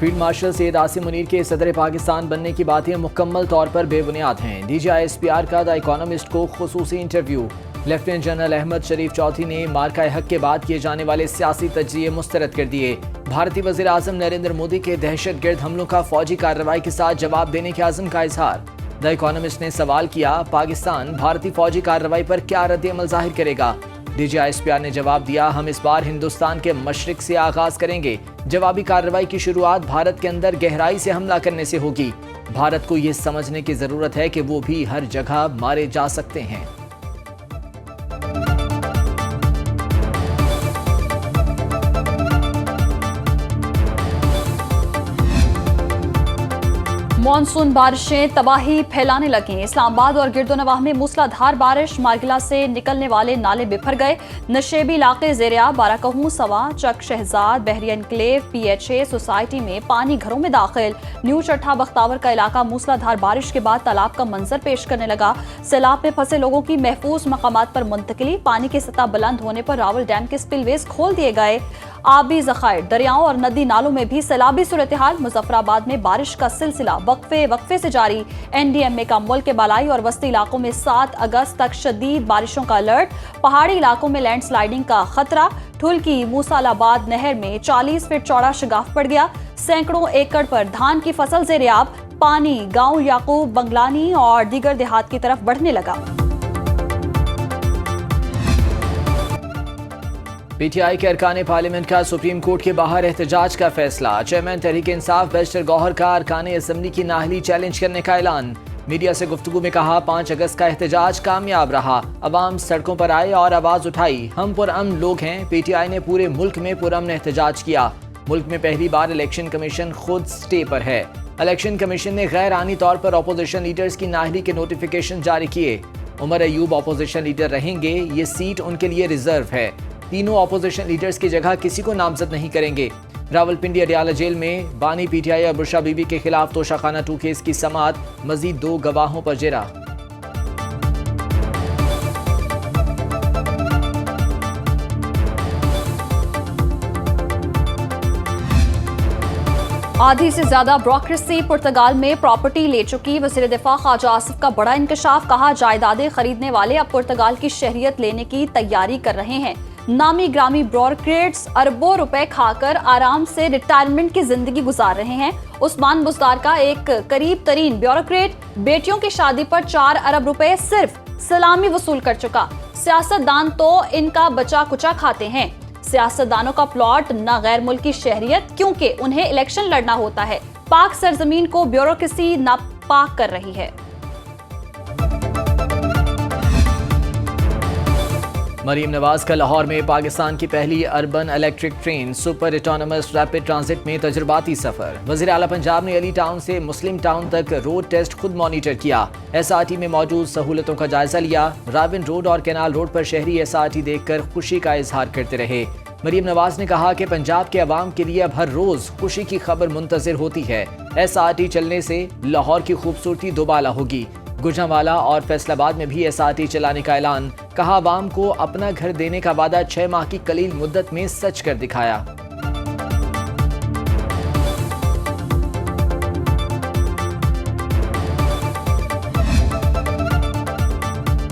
Field marshal Syed Asim Munir के सदर पाकिस्तान बनने की बातें मुकम्मल तौर पर बेबुनियाद हैं। DGI-SPR का द इकोनॉमिस्ट को खुसूसी इंटरव्यू। लेफ्टिनेंट जनरल अहमद शरीफ चौधरी ने मार्का हक के बाद किए जाने वाले सियासी तज्जिए मुस्तरद कर दिए। भारतीय वज़ीर आज़म नरेंद्र मोदी के दहशतगर्द हमलों का फौजी कार्रवाई के साथ जवाब देने के आज़म का इजहार। द इकोनॉमिस्ट ने सवाल किया, पाकिस्तान भारतीय फौजी कार्रवाई पर क्या रद्द-ए-अमल जाहिर करेगा? DGI-SPR ने जवाब दिया, हम इस बार हिंदुस्तान के मशरिक से आगाज करेंगे। जवाबी कार्रवाई की शुरुआत भारत के अंदर गहराई से हमला करने से होगी। भारत को ये समझने की जरूरत है कि वो भी हर जगह मारे जा सकते हैं। मॉनसून बारिशें तबाही फैलाने लगी। इस्लामाबाद और गिरदोनवाह में मूसलाधार बारिश, मारगिला से निकलने वाले नाले बिफर गए। नशेबी इलाके ज़ेरियाब, बाराकहू, सवा, चक शहजाद, बहरी एनक्लेव, PHA सोसाइटी में पानी घरों में दाखिल। न्यू चट्ठा बख्तावर का इलाका मूसलाधार बारिश के बाद तालाब का मंजर पेश करने लगा। सैलाब में फंसे लोगों की महफूज मकामात पर मुंतकिली। पानी की सतह बुलंद होने पर रावल डैम के स्पिलवेज खोल दिए गए। आबी ज़खायर, दरियाओं और नदी नालों में भी सैलाबी सूरत हाल। मुजफ्फराबाद में बारिश का सिलसिला वक्फे से जारी। NDMA का मुल्क के बालाई और वस्ती इलाकों में 7 अगस्त तक शदीद बारिशों का अलर्ट। पहाड़ी इलाकों में लैंडस्लाइडिंग का खतरा। ठुल्की मूसालाबाद नहर में 40 फीट चौड़ा शगाफ पड़ गया। सैकड़ों एकड़ पर धान की फसल ज़ेरियाब। पानी गांव याकूब बंगलानी और दीगर देहात की तरफ बढ़ने लगा। PTI के अरकान पार्लियामेंट का सुप्रीम कोर्ट के बाहर एहतजाज का फैसला। चेयरमैन तहरीक इंसाफ बैरिस्टर गौहर का अरकान असम्बली की नाअहली चैलेंज करने का ऐलान। मीडिया से गुफ्तगू में कहा, 5 अगस्त का एहतजाज कामयाब रहा। अवाम सड़कों पर आए और आवाज उठाई। हम पुरअमन लोग हैं। PTI ने पूरे मुल्क में पुरअमन एहतजाज किया। मुल्क में पहली बार इलेक्शन कमीशन खुद स्टे पर है। इलेक्शन कमीशन ने गैर आनी तौर पर अपोजिशन लीडर्स की नाअहली के नोटिफिकेशन जारी किए। उमर अयूब अपोजिशन लीडर रहेंगे। ये सीट उनके लिए रिजर्व है। तीनों अपोजिशन लीडर्स की जगह किसी को नामजद नहीं करेंगे। रावलपिंडी अडियाला जेल में बानी PTI और बुशरा बीबी के खिलाफ तोशाखाना 2 केस की समाअत। मजीद 2 गवाहों पर जेरा। आधी से ज्यादा ब्रोक्रेसी पुर्तगाल में प्रॉपर्टी ले चुकी। वज़ीर दिफा ख्वाजा आसिफ का बड़ा इंकशाफ। कहा, जायदादें खरीदने वाले अब पुर्तगाल की शहरियत लेने की तैयारी कर रहे हैं। नामी ग्रामी ब्यूरोक्रेट्स अरबों रुपए खाकर आराम से रिटायरमेंट की जिंदगी गुजार रहे हैं। उस्मान बुज़दार का एक करीब तरीन ब्यूरोक्रेट बेटियों की शादी पर 4 अरब रुपए सिर्फ सलामी वसूल कर चुका। सियासतदान तो इनका बचा कुचा खाते हैं। सियासतदानों का प्लॉट न गैर मुल्की शहरियत, क्योंकि उन्हें इलेक्शन लड़ना होता है। पाक सरजमीन को ब्यूरोक्रेसी नापाक कर रही है। मरीम नवाज का लाहौर में पाकिस्तान की पहली urban electric train super autonomous rapid transit में तजुर्बाती सफर। वज़ीर आला पंजाब ने अली टाउन से मुस्लिम टाउन तक रोड टेस्ट खुद मॉनिटर किया। SRT में मौजूद सहूलतों का जायजा लिया। राविन रोड और कैनाल रोड पर शहरी SRT देखकर खुशी का इजहार करते रहे। मरीम नवाज ने कहा कि पंजाब के अवाम के लिए अब हर रोज खुशी की खबर मुंतज़िर होती है। SRT चलने से लाहौर की खूबसूरती दोबाला होगी। गुजरांवाला और फैसलाबाद में भी SRT चलाने का ऐलान। कहा, अवाम को अपना घर देने का वादा 6 माह की कलील मुद्दत में सच कर दिखाया।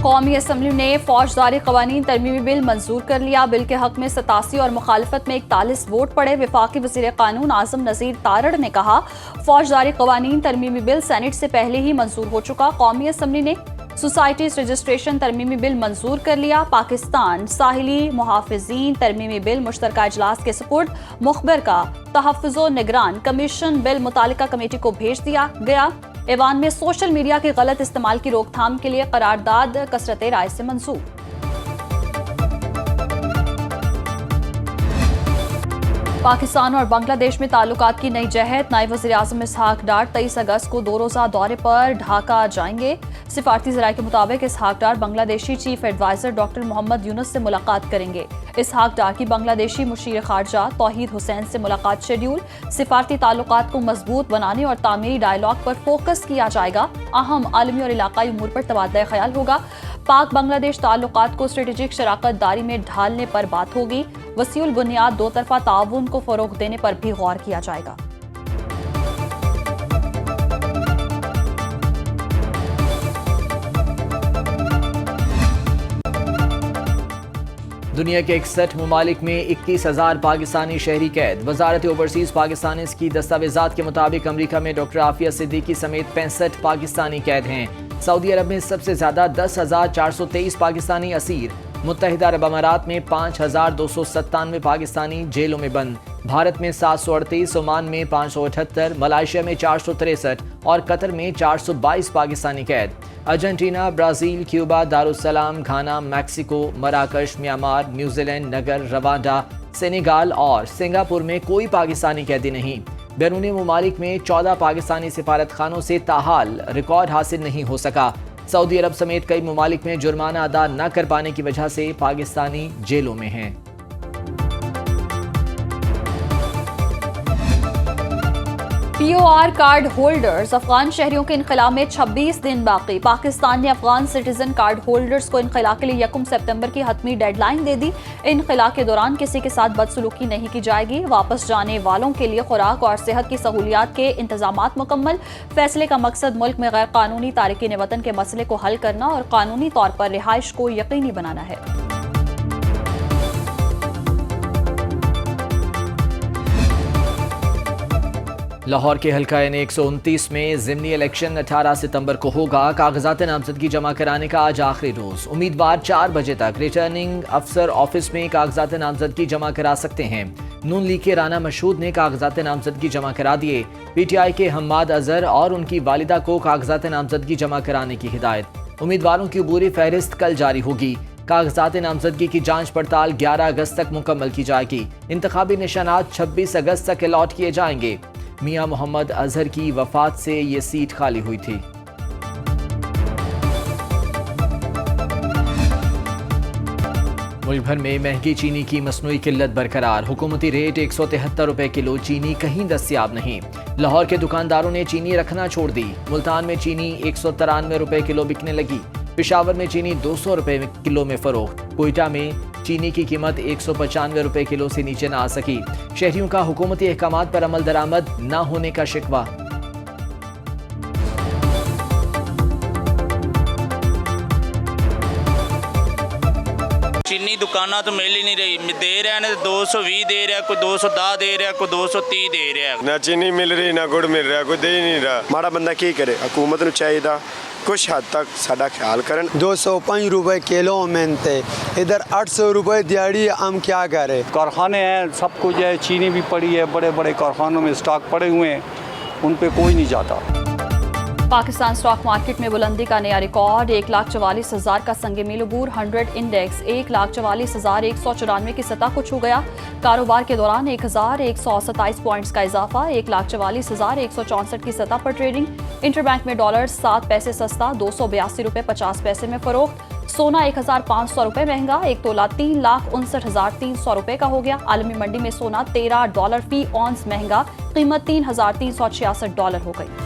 कौमी असम्बली ने फौजदारी कवानीन तरमीमी बिल मंजूर कर लिया। बिल के हक में 87 और मुखालफत में 41 वोट पड़े। वफाकी वज़ीर कानून आज़म नज़ीर तारड़ ने कहा, फौजदारी कवानीन तरमीमी बिल सेनेट से पहले ही मंजूर हो चुका। कौमी असम्बली ने सोसाइटीज रजिस्ट्रेशन तरमीमी बिल मंजूर कर लिया। पाकिस्तान साहिली मुहाफिजीन तरमीमी बिल मुश्तरका इजलास के सुपुर्द। मुखबिर का तहफ़्फ़ुज़ो निगरान कमीशन बिल मुतालिका कमेटी को भेज दिया गया। ऐवान में सोशल मीडिया के गलत इस्तेमाल की रोकथाम के लिए करारदाद कसरत राय से मंजूर। पाकिस्तान और बांग्लादेश में ताल्लुकात की नई जहत। नायब वज़ीर आज़म इसहाक डार 23 अगस्त को 2 रोज़ा दौरे पर ढाका जाएंगे। सिफारती ज़राए के मुताबिक Ishaq Dar Bangladeshi chief adviser doctor Mohammad Yunus से मुलाकात करेंगे। इसहाक डार की बांग्लादेशी मुशीर खारजा तौहीद हुसैन से मुलाकात शेड्यूल। सिफारती ताल्लुकात को मजबूत बनाने और तामीरी डायलॉग पर फोकस किया जाएगा। अहम आलमी और इलाकाई उमूर पर तबादला ख्याल होगा। पाक बांग्लादेश ताल्लुकात को स्ट्रेटेजिक शराकत दारी में ढालने पर बात होगी। वसीउल बुनियाद 2 तरफा ताउन को फरोग देने पर भी गौर किया जाएगा। दुनिया के 61 ममालिक में 21,000 पाकिस्तानी शहरी कैद। वजारत ओवरसीज पाकिस्तान की दस्तावेजात के मुताबिक अमरीका में डॉक्टर आफिया सिद्दीकी समेत 65 पाकिस्तानी कैद हैं। सऊदी अरब में सबसे ज्यादा 10,423 पाकिस्तानी असीर। मुत्तहिदा अरब अमारात में 5,297 पाकिस्तानी जेलों में बंद। भारत में 738, ओमान में 578, मलाइशिया में 463 और कतर में 422 पाकिस्तानी कैद। अर्जेंटीना, ब्राज़ील, क्यूबा, दारुस्सलाम, घाना, मैक्सिको, मराकश, म्यांमार, न्यूजीलैंड, नगर, रवांडा, सेनेगाल और सिंगापुर में कोई पाकिस्तानी कैदी नहीं। बैरूनी ममालिक में 14 पाकिस्तानी सिफारत खानों से ताहाल रिकॉर्ड हासिल नहीं हो सका। सऊदी अरब समेत कई ममालिक में जुर्माना अदा न कर पाने की वजह से पाकिस्तानी जेलों में हैं। POR कार्ड होल्डर्स अफगान शहरियों के इनखला में 26 दिन बाकी। पाकिस्तान ने अफगान सिटीजन कार्ड होल्डर्स को इनखला के लिए 1 सितंबर की हतमी डेडलाइन दे दी। इनखला के दौरान किसी के साथ बदसलूकी नहीं की जाएगी। वापस जाने वालों के लिए खुराक और सेहत की सहूलियात के इंतजामात मुकम्मल। फैसले का मकसद मुल्क में गैर कानूनी तारिकीन वतन के मसले को हल करना और कानूनी तौर पर रिहाइश को यकीनी बनाना है। लाहौर के हल्का N 129 में ज़िमनी इलेक्शन 18 सितंबर को होगा। कागजात नामजदगी जमा कराने का आज आखिरी रोज। उम्मीदवार 4 बजे तक रिटर्निंग अफसर ऑफिस में कागजात नामजदगी जमा करा सकते हैं। नून लीग के राना मशहूद ने कागजात नामजदगी जमा करा दिए। PTI के हम्माद अजहर और उनकी वालिदा को कागजात नामजदगी जमा कराने की हिदायत। उम्मीदवारों की अबूरी फहरिस्त कल जारी होगी। कागजात नामजदगी की जांच पड़ताल 11 अगस्त तक मुकम्मल की जाएगी। इंतखाबी निशानात 26 अगस्त तक अलॉट किए जाएंगे। मियां मोहम्मद अजहर की वफात से ये सीट खाली हुई थी। मुल्क भर में महंगी चीनी की मसनूई किल्लत बरकरार। हुकूमती रेट 173 रुपए किलो चीनी कहीं दस्तयाब नहीं। लाहौर के दुकानदारों ने चीनी रखना छोड़ दी। मुल्तान में चीनी 193 रुपए किलो बिकने लगी। पेशावर में चीनी 200 रुपए किलो में फरोख्त। कोयटा में चीनी की कीमत 195 रुपए किलो से नीचे न आ सकी। शहरियों का हुकूमती अहकामात पर अमल दरामद न होने का शिकवा। चीनी दुकाना तो मिल ही नहीं रही। दे रहे हैं 220 दे रहा है, कोई 210 दे रहा है, कोई 230 दे रहा है। ना चीनी मिल रही ना गुड़ मिल रहा, कोई दे ही नहीं रहा। माड़ा बंदा की करे? हुकूमत ਨੂੰ ਚਾਹੀਦਾ कुछ हद तक साडा ख्याल करन। 205 रुपए किलो मेहनते, इधर 800 रुपए दिहाड़ी। हम क्या करें? कारखाने हैं, सब कुछ है, चीनी भी पड़ी है, बड़े बड़े कारखानों में स्टॉक पड़े हुए हैं, उन पे कोई नहीं जाता। पाकिस्तान स्टॉक मार्केट में बुलंदी का नया रिकॉर्ड। 1,44,000 का संग मील अबूर। 100 इंडेक्स 1,44,194 की सतह को छू गया। कारोबार के दौरान 1,127 पॉइंट्स का इजाफा। 1,44,164 की सतह पर ट्रेडिंग। इंटरबैंक में डॉलर 7 पैसे सस्ता, 282 रुपए 50 पैसे में फरोख्त। सोना 1,500 रुपए महंगा, 1 तोला 3,59,300 रुपए का हो गया। आलमी मंडी में सोना $13 फी ऑन्स महंगा, कीमत $3,366 हो गई।